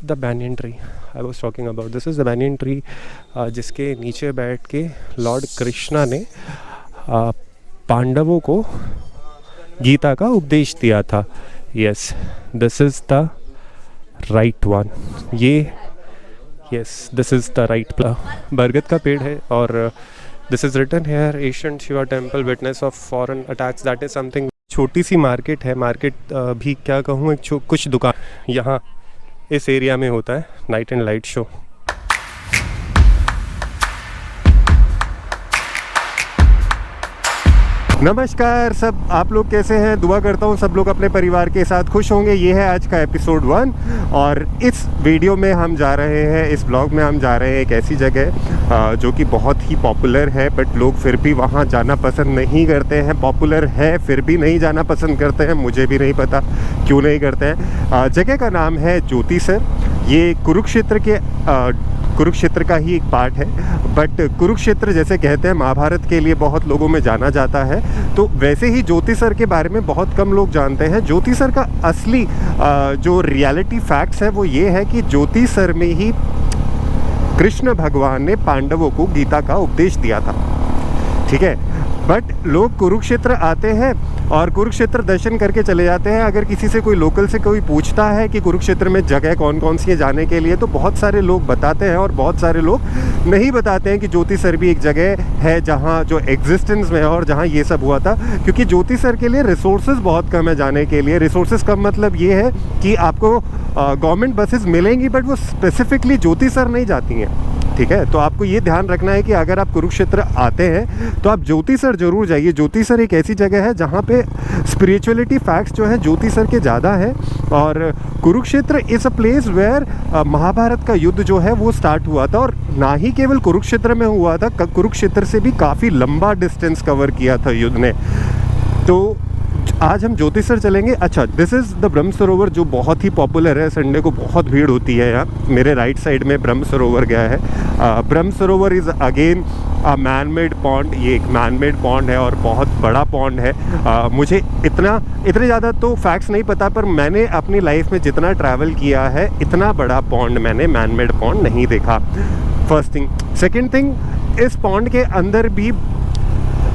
The banyan tree I was talking about. This is the banyan tree जिसके नीचे बैठ के लॉर्ड कृष्णा ने पांडवों को गीता का उपदेश दिया था. Yes, this is the right one. Yes, this is the right बरगद का पेड़ है. और this is written here, ancient Shiva temple witness of foreign attacks. That is something. छोटी सी मार्केट है. मार्केट भी क्या कहूँ, एक कुछ दुकान यहाँ इस एरिया में होता है. Night and light show. नमस्कार सब, आप लोग कैसे हैं? दुआ करता हूँ सब लोग अपने परिवार के साथ खुश होंगे. ये है आज का एपिसोड 1 और इस वीडियो में हम जा रहे हैं, इस ब्लॉग में हम जा रहे हैं एक ऐसी जगह जो कि बहुत ही पॉपुलर है बट लोग फिर भी वहाँ जाना पसंद नहीं करते हैं. पॉपुलर है फिर भी नहीं जाना पसंद करते हैं. मुझे भी नहीं पता क्यों नहीं करते हैं. जगह का नाम है ज्योतिसर. ये कुरुक्षेत्र का ही एक पार्ट है. बट कुरुक्षेत्र जैसे कहते हैं महाभारत के लिए बहुत लोगों में जाना जाता है, तो वैसे ही ज्योतिसर के बारे में बहुत कम लोग जानते हैं. ज्योतिसर का असली जो रियलिटी फैक्ट्स है वो ये है कि ज्योतिसर में ही कृष्ण भगवान ने पांडवों को गीता का उपदेश दिया था. ठीक है, बट लोग कुरुक्षेत्र आते हैं और कुरुक्षेत्र दर्शन करके चले जाते हैं. अगर किसी से कोई लोकल से कोई पूछता है कि कुरुक्षेत्र में जगह कौन कौन सी है जाने के लिए, तो बहुत सारे लोग बताते हैं और बहुत सारे लोग नहीं बताते हैं कि ज्योतिसर भी एक जगह है जहाँ जो एग्जिस्टेंस में है और जहाँ ये सब हुआ था. क्योंकि ज्योतिसर के लिए रिसोर्सेज बहुत कम है जाने के लिए. रिसोर्सेज कम मतलब ये है कि आपको गवर्नमेंट बसेस मिलेंगी बट वो स्पेसिफिकली ज्योतिसर नहीं जाती हैं. ठीक है, तो आपको ये ध्यान रखना है कि अगर आप कुरुक्षेत्र आते हैं तो आप ज्योतिसर जरूर जाइए. ज्योतिसर एक ऐसी जगह है जहाँ पे स्पिरिचुअलिटी फैक्ट्स जो है ज्योतिसर के ज़्यादा है. और Kurukshetra is a place where Mahabharat का युद्ध जो है वो स्टार्ट हुआ था. और ना ही केवल कुरुक्षेत्र में हुआ था, कुरुक्षेत्र से भी काफ़ी लंबा डिस्टेंस कवर किया था युद्ध ने. तो आज हम ज्योतिसर चलेंगे. अच्छा, दिस इज़ द ब्रह्म सरोवर जो बहुत ही पॉपुलर है. संडे को बहुत भीड़ होती है यहाँ. मेरे राइट साइड में ब्रह्म सरोवर गया है. ब्रह्म सरोवर is again a man made pond. ये एक मैन मेड पॉन्ड है और बहुत बड़ा पॉन्ड है. मुझे इतने ज़्यादा तो फैक्ट्स नहीं पता, पर मैंने अपनी लाइफ में जितना ट्रैवल किया है इतना बड़ा पॉन्ड मैंने मैन मेड पॉन्ड नहीं देखा. First thing. सेकेंड थिंग, इस पॉन्ड के अंदर भी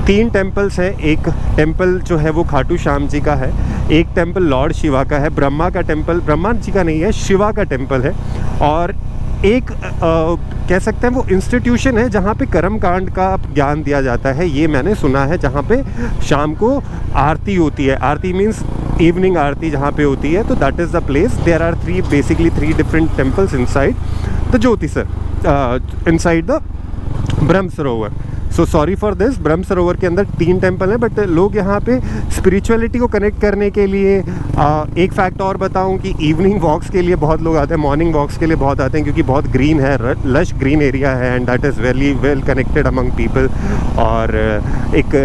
3 टेम्पल्स हैं. एक टेम्पल जो है वो खाटू श्याम जी का है, एक टेम्पल लॉर्ड शिवा का है, ब्रह्मा का टेम्पल, ब्रह्मा जी का नहीं है, शिवा का टेम्पल है. और एक कह सकते हैं वो इंस्टीट्यूशन है जहाँ पे कर्म कांड का ज्ञान दिया जाता है. ये मैंने सुना है, जहाँ पे शाम को आरती होती है. आरती मीन्स इवनिंग आरती जहाँ पे होती है. तो that is the place. There are 3 different temples inside the Jyotisar, inside the Brahma Sarovar. So sorry for this. Brahma Sarovar के अंदर 3 टेम्पल हैं बट लोग यहाँ पे स्पिरिचुअलिटी को कनेक्ट करने के लिए एक फैक्ट और बताऊँ कि इवनिंग वॉक्स के लिए बहुत लोग आते हैं, मॉर्निंग वॉक्स के लिए बहुत आते हैं क्योंकि बहुत ग्रीन है, लश ग्रीन एरिया है and that is very well connected among people. और एक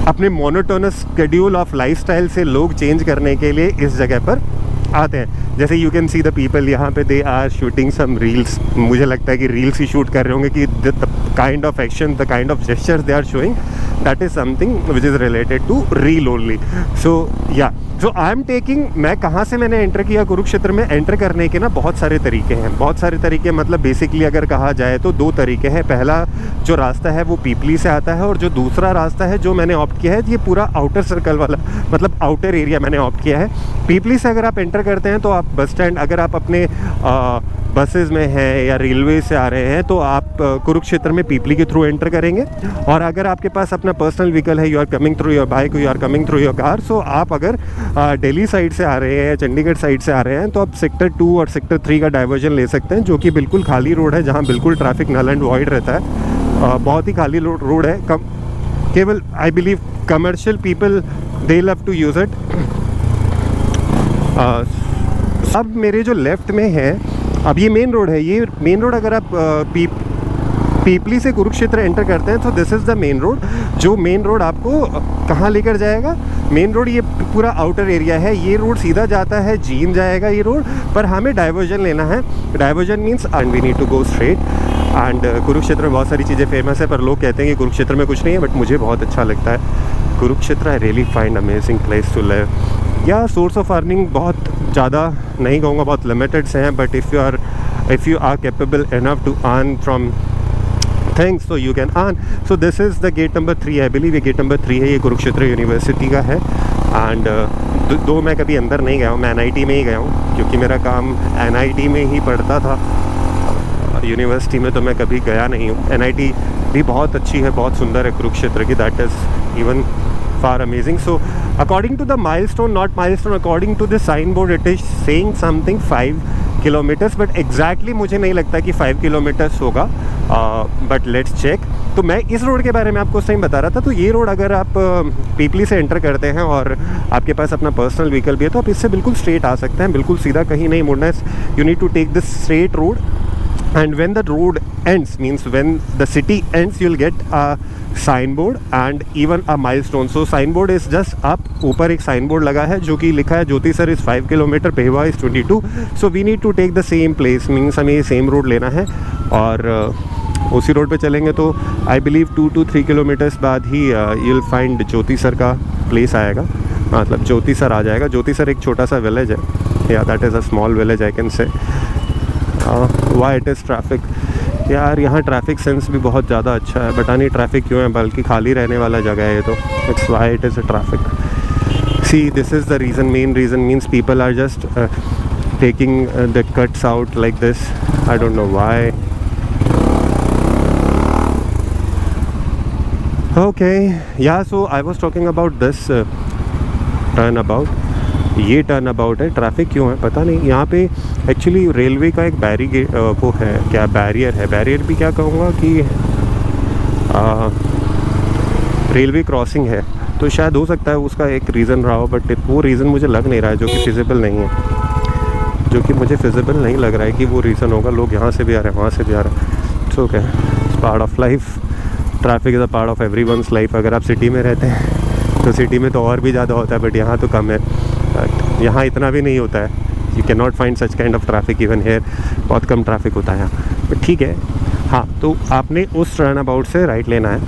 अपने मोनोटोनस शेड्यूल ऑफ लाइफस्टाइल से लोग चेंज करने के लिए इस जगह पर आते हैं. जैसे you can see the people यहाँ पे, they are shooting some reels. मुझे लगता है कि रील्स ही शूट कर रहे होंगे कि the kind of action, the kind of gestures they are showing, that is something which is related to reel only. So yeah, so I am taking, मैं कहाँ से मैंने एंटर किया कुरुक्षेत्र में. एंटर करने के ना बहुत सारे तरीके हैं. बहुत सारे तरीके मतलब बेसिकली अगर कहा जाए तो 2 तरीके हैं. पहला जो रास्ता है वो पीपली से आता है और जो दूसरा रास्ता है जो मैंने ऑप्ट किया है, ये पूरा आउटर सर्कल वाला मतलब आउटर एरिया मैंने ऑप्ट किया है. पीपली से अगर आप एंटर करते हैं तो आप बस स्टैंड, अगर आप अपने बसेस में हैं या रेलवे से आ रहे हैं तो आप कुरुक्षेत्र में पीपली के थ्रू एंटर करेंगे. और अगर आपके पास अपना पर्सनल व्हीकल है, you are coming through your bike, you are coming through your car, so आप अगर दिल्ली साइड से आ रहे हैं या चंडीगढ़ साइड से आ रहे हैं तो आप सेक्टर 2 और सेक्टर 3 का डाइवर्जन ले सकते हैं, जो कि बिल्कुल खाली रोड है, जहाँ बिल्कुल ट्रैफिक नल एंड वॉइड रहता है. बहुत ही खाली रोड है. केवल I believe commercial people they love to use it. अब मेरे जो लेफ़्ट में है, अब ये मेन रोड है. ये मेन रोड अगर आप पीपली से कुरुक्षेत्र एंटर करते हैं तो this is the main road. जो मेन रोड आपको कहाँ लेकर जाएगा? मेन रोड ये पूरा आउटर एरिया है. ये रोड सीधा जाता है जींद जाएगा ये रोड, पर हमें डाइवर्जन लेना है. Diversion means and we need to go straight. And Kurukshetra में बहुत सारी चीज़ें फेमस है, पर लोग कहते हैं कि कुरुक्षेत्र में कुछ नहीं है, बट मुझे बहुत अच्छा लगता है Kurukshetra. I really find amazing place to live. या सोर्स ऑफ अर्निंग बहुत ज़्यादा नहीं कहूँगा बहुत लिमिटेड से हैं, but if you are capable enough to earn from things so you can earn. So this is the gate number 3, I believe ये gate number 3 है, ये कुरुक्षेत्र यूनिवर्सिटी का है. एंड दो मैं कभी अंदर नहीं गया हूँ, मैं NIT में ही गया हूँ क्योंकि मेरा काम NIT में ही पड़ता था. यूनिवर्सिटी में तो मैं कभी गया नहीं हूँ. NIT भी बहुत अच्छी है, बहुत सुंदर है कुरुक्षेत्र की, that is even far amazing. So according to the milestone, not milestone, according to the signboard it is saying something 5 kilometres, but exactly मुझे नहीं लगता कि 5 किलोमीटर्स होगा, बट लेट्स चेक. तो मैं इस रोड के बारे में आपको उस टाइम बता रहा था. तो ये रोड अगर आप पीपली से एंटर करते हैं और आपके पास अपना पर्सनल व्हीकल भी है तो आप इससे बिल्कुल स्ट्रेट आ सकते हैं, बिल्कुल सीधा, कहीं नहीं मुड़ना है. You need to take this straight road, and when the road ends, means when the city ends, you'll get a signboard and even a milestone. So signboard is just up, ऊपर एक signboard लगा है जो कि लिखा है Jyoti sir is 5 kilometre, Pehowa is 22. So we need to take the same place, means हमें ये सेम रोड लेना है और उसी रोड पे चलेंगे तो आई बिलीव 2 to 3 किलोमीटर्स बाद ही you'll find ज्योति सर का प्लेस आएगा, मतलब ज्योति सर आ जाएगा. ज्योति सर एक छोटा सा विलेज है, या that is a small village I can say. Y it is traffic, यार यहाँ ट्रैफिक सेंस भी बहुत ज़्यादा अच्छा है. पता नहीं ट्रैफिक क्यों है, बल्कि खाली रहने वाला जगह है ये तो. It's why it is a traffic. See this is the reason, main reason means people are just taking the cuts out like this. I don't know why. Okay, yeah so I was talking about this turn about. ये turn about है, traffic क्यों है पता नहीं. यहाँ पे actually railway का एक बैरीगेट वो है, क्या बैरियर है, बैरियर भी क्या कहूँगा कि रेलवे क्रॉसिंग है, तो शायद हो सकता है उसका एक रीज़न रहा हो, बट वो रीज़न मुझे लग नहीं रहा है, जो कि फिजिबल नहीं है, जो कि मुझे फिजिबल नहीं लग रहा है कि वो रीज़न होगा. लोग यहाँ से भी आ रहे हैं, वहाँ से भी आ रहे हैं. So okay, it's part of life. Traffic is a part of everyone's life. अगर आप सिटी में रहते हैं तो सिटी में तो और भी ज़्यादा होता है, बट यहाँ तो कम है. बट यहाँ इतना भी नहीं होता है. You can not find such kind of traffic even here. बहुत कम ट्रैफिक होता है यहाँ, बट ठीक है. हाँ, तो आपने उस टर्न अबाउट से राइट लेना है.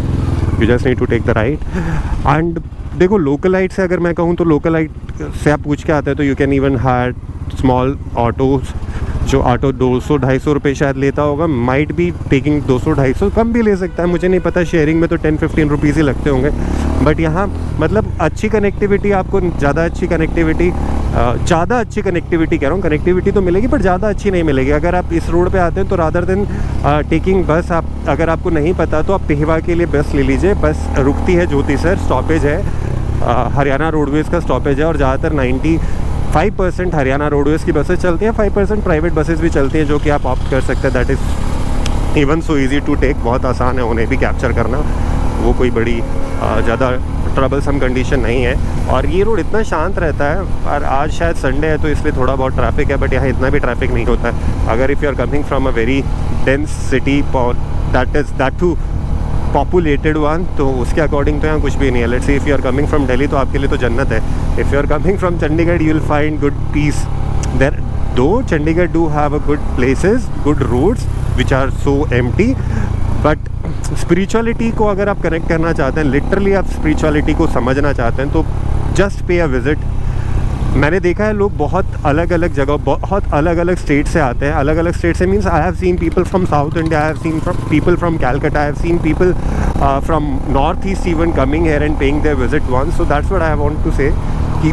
You just need to take the right. And देखो, लोकलाइट से अगर मैं कहूँ तो लोकलाइट से आप पूछ के आते हैं तो you can even hire small autos. जो ऑटो 200-250 रुपये शायद लेता होगा, माइट बी टेकिंग 200-250, कम भी ले सकता है, मुझे नहीं पता. शेयरिंग में तो 10-15 रुपीज़ ही लगते होंगे. बट यहाँ मतलब अच्छी कनेक्टिविटी, आपको ज़्यादा अच्छी कनेक्टिविटी कह रहा हूँ, कनेक्टिविटी तो मिलेगी बट ज़्यादा अच्छी नहीं मिलेगी. अगर आप इस रोड पे आते हैं तो रादर देन टेकिंग बस, आप अगर आपको नहीं पता तो आप पेहवा के लिए बस ले लीजिए. बस रुकती है ज्योति सर, स्टॉपेज है, हरियाणा रोडवेज़ का स्टॉपेज है, और ज़्यादातर 95% हरियाणा रोडवेज़ की बसेस चलती हैं. 5% प्राइवेट बसेस भी चलती हैं जो कि आप ऑप्ट कर सकते हैं. That is even so easy to take. बहुत आसान है उन्हें भी कैप्चर करना, वो कोई बड़ी ज़्यादा ट्रबलसम कंडीशन नहीं है. और ये रोड इतना शांत रहता है, और आज शायद संडे है तो इसलिए थोड़ा बहुत ट्रैफिक है, बट यहाँ इतना भी ट्रैफिक नहीं होता है. अगर if you are coming from a very dense city, that too populated one, तो उसके अकॉर्डिंग तो यहाँ कुछ भी नहीं है. Let's say if you are coming from Delhi तो आपके लिए तो जन्नत है. If you are coming from Chandigarh you will find good peace there. Though Chandigarh do have a good places, good roads which are so empty, but spirituality को अगर आप connect करना चाहते हैं, लिटरली आप स्पिरिचुअलिटी को समझना चाहते हैं, तो जस्ट पे अ विज़िट. मैंने देखा है लोग बहुत अलग अलग जगह, बहुत अलग अलग स्टेट से आते हैं. अलग अलग स्टेट से means I have seen people from south India, I have seen people from Calcutta, I have seen people from north east even coming here and paying their visit once. So that's what I want to say कि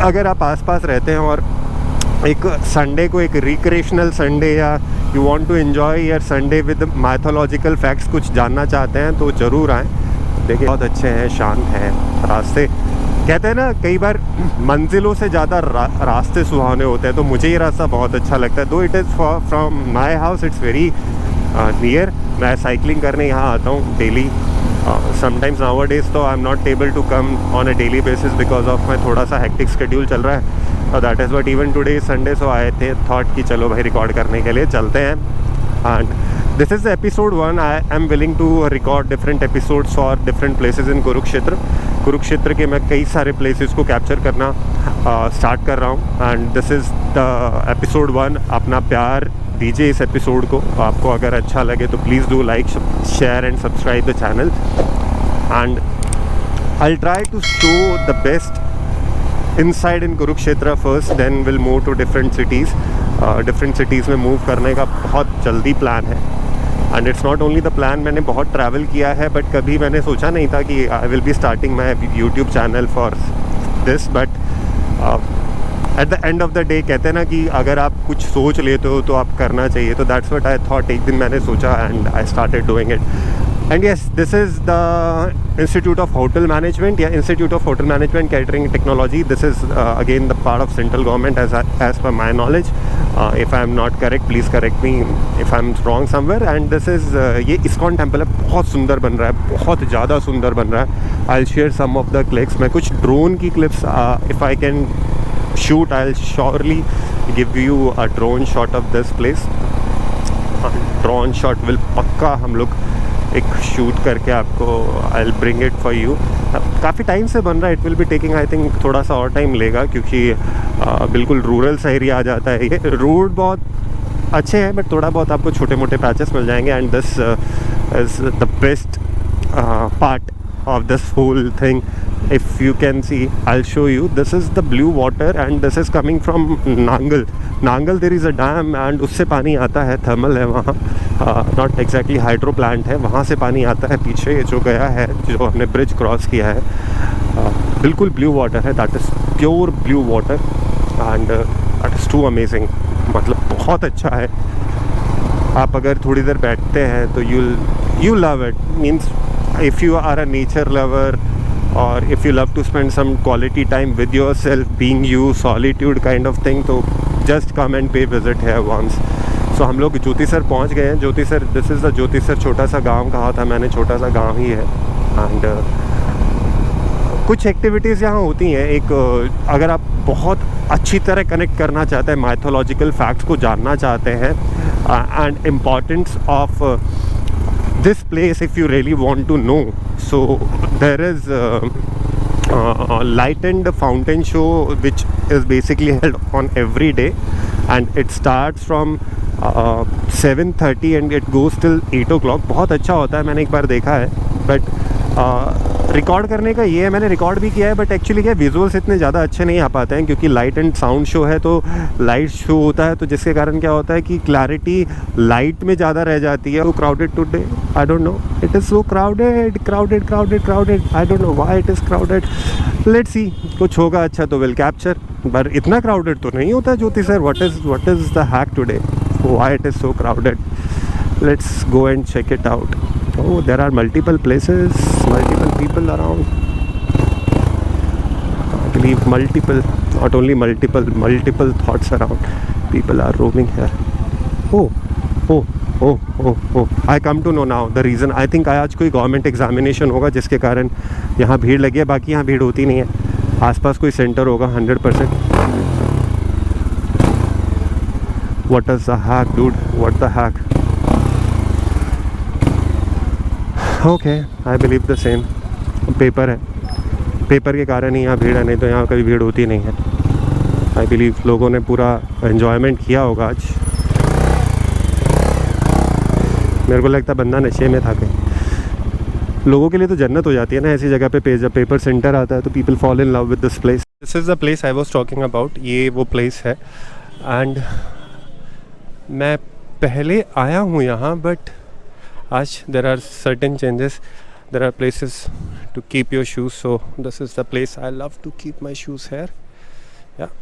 अगर आप आसपास रहते हैं और एक Sunday को एक रिक्रिएशनल संडे, या you want to enjoy your Sunday with mythological facts कुछ जानना चाहते हैं, तो ज़रूर आएँ. देखिए बहुत अच्छे हैं, शांत हैं रास्ते. कहते हैं ना कई बार मंजिलों से ज़्यादा रास्ते सुहाने होते हैं, तो मुझे ये रास्ता बहुत अच्छा लगता है. Though it is from my house it's very near. मैं साइकिलिंग करने यहाँ आता हूँ डेली. समटाइम्स नाउ डेज तो I am not able to come on a daily basis because of my थोड़ा सा हेक्टिक शेड्यूल चल रहा है. और that is but even today Sunday, so आए थे थॉट कि चलो भाई रिकॉर्ड करने के लिए चलते हैं. And this is episode 1. I am willing to record different episodes for different places in Kurukshetra के मैं कई सारे प्लेसेस को कैप्चर करना स्टार्ट कर रहा हूँ. And this is the episode 1. अपना प्यार दीजिए इस एपिसोड को. आपको अगर अच्छा लगे तो please do like, share and subscribe the channel. And I will try to show the best inside in Kurukshetra first, then we'll move to different cities. Different cities में move करने का बहुत जल्दी प्लान है. And it's not only the plan, मैंने बहुत travel किया है बट कभी मैंने सोचा नहीं था कि I will be starting my YouTube channel for this. But at the end of the day कहते हैं ना कि अगर आप कुछ सोच लेते हो तो आप करना चाहिए. तो दैट्स व्हाट आई थॉट. एक दिन मैंने सोचा and I started doing it. And yes, this is the Institute of Hotel Management. Yeah, Institute of Hotel Management Catering Technology. This is again the part of central government as per my knowledge. If I am not correct, please correct me if I am wrong somewhere. And this is ये ISKCON temple है, बहुत सुंदर बन रहा है, बहुत ज़्यादा सुंदर बन रहा है. I'll share some of the clips. मैं कुछ ड्रोन की clips if I can shoot, I'll surely give you a drone shot of this place. Drone shot will पक्का हम लोग एक शूट करके आपको I will bring it for you. काफ़ी टाइम से बन रहा है. It will be taking I think थोड़ा सा और टाइम लेगा क्योंकि बिल्कुल रूरल सा एरिया आ जाता है. ये रोड बहुत अच्छे हैं बट थोड़ा बहुत आपको छोटे मोटे पैचेस मिल जाएंगे. And this is the best part of this whole thing. If you can see, I'll show you. This is the blue water and this is coming from Nangal. Nangal there is a dam and उससे पानी आता है. Thermal है वहाँ, not exactly hydro plant है. वहाँ से पानी आता है. पीछे जो गया है, जो हमने ब्रिज क्रॉस किया है, बिल्कुल ब्लू वाटर है. That is pure blue water and that is too amazing. मतलब बहुत अच्छा है. आप अगर थोड़ी देर बैठते हैं तो you love it. Means if you are a nature lover or if you love to spend some quality time with yourself, being you, solitude kind of thing, तो just come and pay visit here once. So हम लोग ज्योतिसर पहुंच गए हैं. Jyotisar, this is the Jyotisar. छोटा सा गांव कहा था मैंने, छोटा सा गांव ही है. एंड कुछ एक्टिविटीज़ यहाँ होती हैं. एक अगर आप बहुत अच्छी तरह कनेक्ट करना चाहते हैं, माइथोलॉजिकल फैक्ट्स को जानना चाहते हैं and importance of this place if you really want to know, so there is a lightened fountain show which is basically held on every day and it starts from 7:30 and it goes till 8 o'clock. बहुत अच्छा होता है, मैंने एक बार देखा है. But record करने का ये है, मैंने रिकॉर्ड भी किया है बट एक्चुअली क्या विजुअल्स इतने ज़्यादा अच्छे नहीं आ पाते हैं क्योंकि लाइट एंड साउंड शो है तो लाइट शो होता है, तो जिसके कारण क्या होता है कि क्लैरिटी लाइट में ज़्यादा रह जाती है. वो crowded today, I don't no, it is so crowded I don't know why it is crowded. Let's see, कुछ होगा अच्छा तो विल कैप्चर. पर इतना क्राउडेड तो नहीं होता Jyoti sir. What is the hack today, why it is so crowded? Let's go and check it out. Oh, there are multiple places, multiple people around. I believe not only multiple thoughts around. People are roaming here. Oh. I come to know now the reason. I think आज कोई government examination होगा जिसके कारण यहाँ भीड़ लगी है. बाकी यहाँ भीड़ होती नहीं है. आसपास कोई सेंटर होगा 100%. What is the hack, dude? What the hack? Okay, I believe the same. Paper है, पेपर के कारण ही यहाँ भीड़ है, नहीं तो यहाँ कभी भीड़ होती नहीं है. आई बिलीव लोगों ने पूरा एन्जॉयमेंट किया होगा आज. मेरे को लगता है बंदा नशे में था कहीं. लोगों के लिए तो जन्नत हो जाती है ना ऐसी जगह पे. जब पेपर सेंटर आता है तो people fall in love with this place. This is the place I was talking about. ये वो प्लेस है एंड मैं पहले आया हूँ यहाँ बट आज there are certain changes. There are places to keep your shoes, so this is the place. I love to keep my shoes here. Yeah,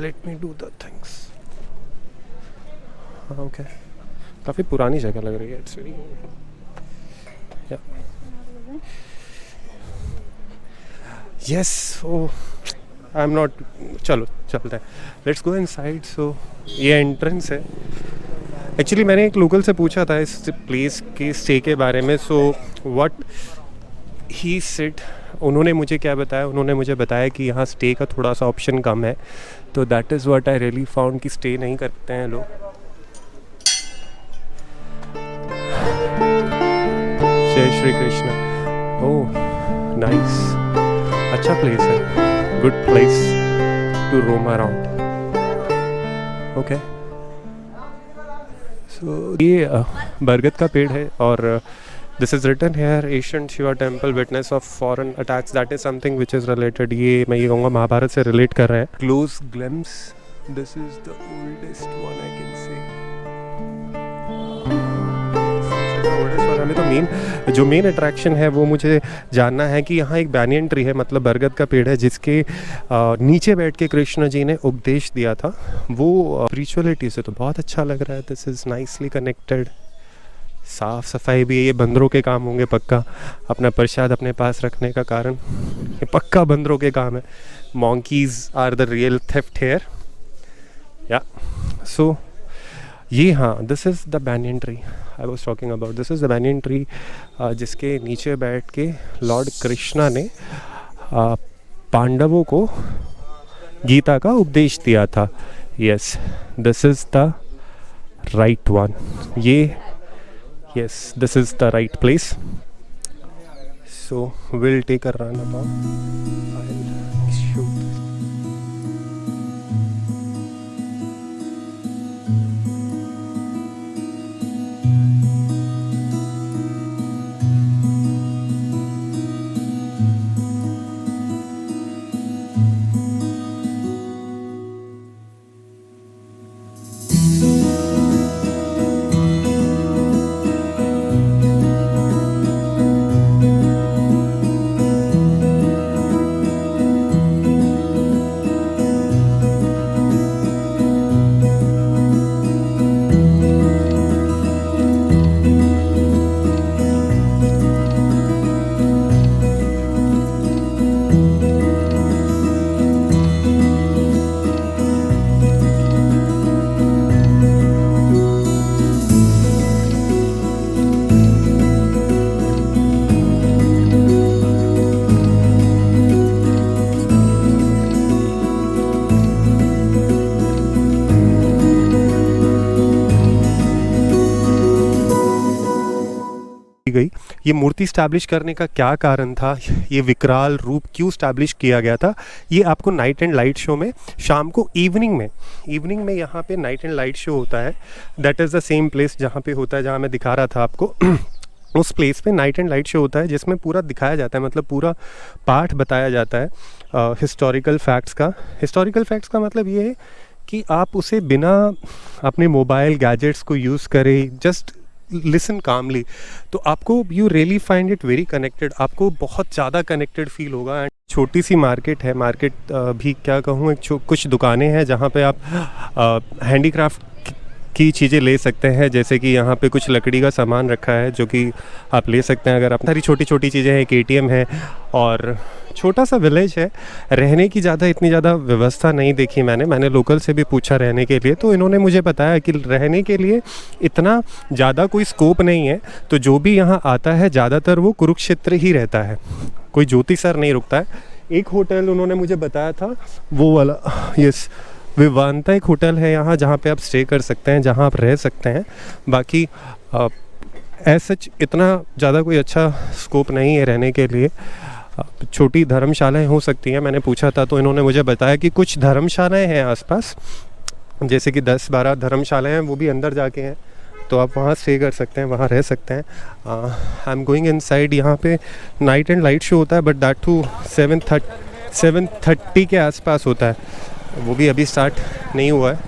let me do the things. Okay, काफ़ी पुरानी जगह लग रही है. It's very yeah. Yes. Oh, I'm not. चलो चलते हैं. Let's go inside. So ये entrance है. एक्चुअली मैंने एक लोकल से पूछा था इस प्लेस के स्टे के बारे में. सो व्हाट ही सेड, उन्होंने मुझे क्या बताया, उन्होंने मुझे बताया कि यहाँ स्टे का थोड़ा सा ऑप्शन कम है. तो that is what I really found कि स्टे नहीं करते हैं लोग. जय श्री कृष्ण. ओह नाइस, अच्छा प्लेस है, good place to roam around. Okay, तो ये बरगद का पेड़ है और This is written here, ancient Shiva temple witness of foreign attacks. That is something which is related. ये मैं ये कहूँगा महाभारत से relate कर रहे हैं. Close glimpse. This is the oldest one I can say. हमें तो जो मेन अट्रैक्शन है वो मुझे जानना है कि यहाँ एक बैनियन ट्री है, मतलब बरगद का पेड़ है, जिसके नीचे बैठ के कृष्ण जी ने उपदेश दिया था. वो स्पिरिचुअलिटी से तो बहुत अच्छा लग रहा है. This is nicely connected. साफ़ सफाई भी है. ये बंदरों के काम होंगे पक्का, अपना प्रसाद अपने पास रखने का कारण. ये पक्का बंदरों के काम है. monkeys are the real theft here. Yeah so ये हाँ, this is the banyan tree I was talking about. This is the banyan tree जिसके नीचे बैठ के लॉर्ड कृष्णा ने पांडवों को गीता का उपदेश दिया था. Yes, this is the right one. ये yes, this is the right place. So we'll take a run about. I'll shoot. गई. ये मूर्ति स्टैब्लिश करने का क्या कारण था, ये विकराल रूप क्यों स्टैब्लिश किया गया था, ये आपको नाइट एंड लाइट शो में शाम को इवनिंग में यहाँ पे नाइट एंड लाइट शो होता है. That is the same place जहाँ पे होता है जहाँ मैं दिखा रहा था आपको. उस प्लेस पे नाइट एंड लाइट शो होता है जिसमें पूरा दिखाया जाता है, मतलब पूरा पाठ बताया जाता है हिस्टोरिकल फैक्ट्स का. हिस्टोरिकल फैक्ट्स का मतलब ये है कि आप उसे बिना अपने मोबाइल गैजेट्स को यूज़ करे जस्ट लिसन कामली, तो आपको you really find it very connected. आपको बहुत ज़्यादा कनेक्टेड फील होगा. एंड छोटी सी मार्केट है. मार्केट भी क्या कहूँ, कुछ दुकानें हैं जहाँ पे आप हैंडीक्राफ्ट की चीज़ें ले सकते हैं. जैसे कि यहाँ पे कुछ लकड़ी का सामान रखा है जो कि आप ले सकते हैं अगर आप. सारी छोटी छोटी चीज़ें हैं. एक ATM है और छोटा सा विलेज है. रहने की इतनी ज़्यादा व्यवस्था नहीं देखी मैंने लोकल से भी पूछा रहने के लिए, तो इन्होंने मुझे बताया कि रहने के लिए इतना ज़्यादा कोई स्कोप नहीं है. तो जो भी यहाँ आता है ज़्यादातर वो कुरुक्षेत्र ही रहता है, कोई ज्योतिसर नहीं रुकता है. एक होटल उन्होंने मुझे बताया था वो वाला, यस, विवांता एक होटल है यहाँ जहाँ पे आप स्टे कर सकते हैं, जहाँ आप रह सकते हैं. बाकी एज सच इतना ज़्यादा कोई अच्छा स्कोप नहीं है रहने के लिए. छोटी धर्मशालाएं हो सकती हैं. मैंने पूछा था तो इन्होंने मुझे बताया कि कुछ धर्मशालाएं हैं आसपास, जैसे कि 10-12 धर्मशालाएं हैं, वो भी अंदर जाके हैं, तो आप वहाँ स्टे कर सकते हैं, वहाँ रह सकते हैं. I am going inside. यहाँ पे नाइट एंड लाइट शो होता है, बट दैट टू 7:30 के आसपास होता है. वो भी अभी स्टार्ट नहीं हुआ है,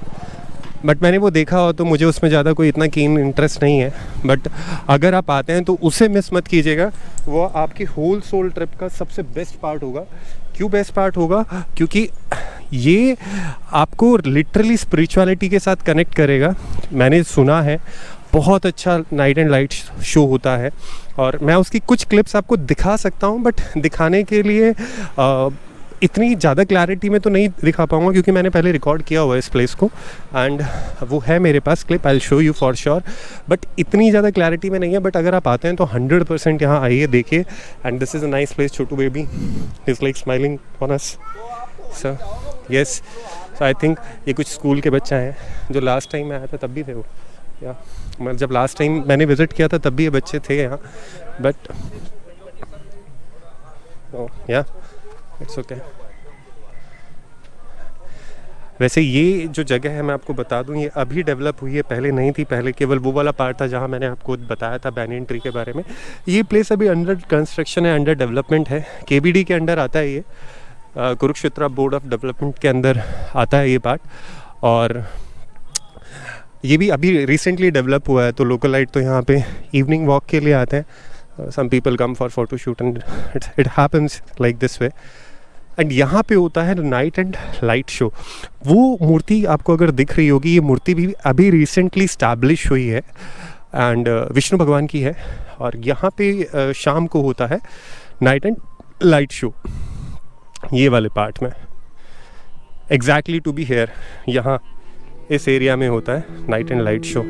बट मैंने वो देखा हो तो मुझे उसमें ज़्यादा कोई इतना कीन इंटरेस्ट नहीं है. बट अगर आप आते हैं तो उसे मिस मत कीजिएगा. वो आपकी होल सोल ट्रिप का सबसे बेस्ट पार्ट होगा. क्यों बेस्ट पार्ट होगा? क्योंकि ये आपको लिटरली स्पिरिचुअलिटी के साथ कनेक्ट करेगा. मैंने सुना है बहुत अच्छा नाइट एंड लाइट शो होता है और मैं उसकी कुछ क्लिप्स आपको दिखा सकता हूँ, बट दिखाने के लिए इतनी ज़्यादा क्लैरिटी में तो नहीं दिखा पाऊँगा क्योंकि मैंने पहले रिकॉर्ड किया हुआ है इस प्लेस को एंड वो है मेरे पास clip. I will show you for sure, but इतनी ज़्यादा क्लैरिटी में नहीं है. बट अगर आप आते हैं तो 100% यहाँ आइए, देखिए. And this is a nice place. Chhotu baby is like smiling on us. So yes, so I think ये कुछ स्कूल के बच्चे हैं जो लास्ट टाइम मैं आया था तब भी थे वो. या मतलब जब लास्ट टाइम मैंने विज़िट किया था तब भी ये बच्चे थे यहाँ. बट या इट्स ओके. वैसे ये जो जगह है मैं आपको बता दूं, ये अभी डेवलप हुई है, पहले नहीं थी। पहले केवल वो वाला पार्ट था जहाँ मैंने आपको बताया था बैनियन ट्री के बारे में। ये प्लेस अभी अंडर कंस्ट्रक्शन है, अंडर डेवलपमेंट है। केबीडी के अंडर आता है ये, कुरुक्षेत्र बोर्ड ऑफ डेवलपमेंट के अंदर आता है ये पार्ट। और ये भी अभी रिसेंटली डेवलप हुआ है, तो लोकलाइट तो यहाँ पे इवनिंग वॉक के लिए आते हैं। Some people come for photo shoot and it happens like this way. And यहाँ पे होता है नाइट एंड लाइट शो। वो मूर्ति आपको अगर दिख रही होगी, ये मूर्ति भी अभी रिसेंटली स्टैब्लिश हुई है एंड विष्णु भगवान की है। और यहाँ पे शाम को होता है नाइट एंड लाइट शो, ये वाले पार्ट में। एग्जैक्टली टू बी हेयर, यहाँ इस एरिया में होता है नाइट एंड लाइट शो।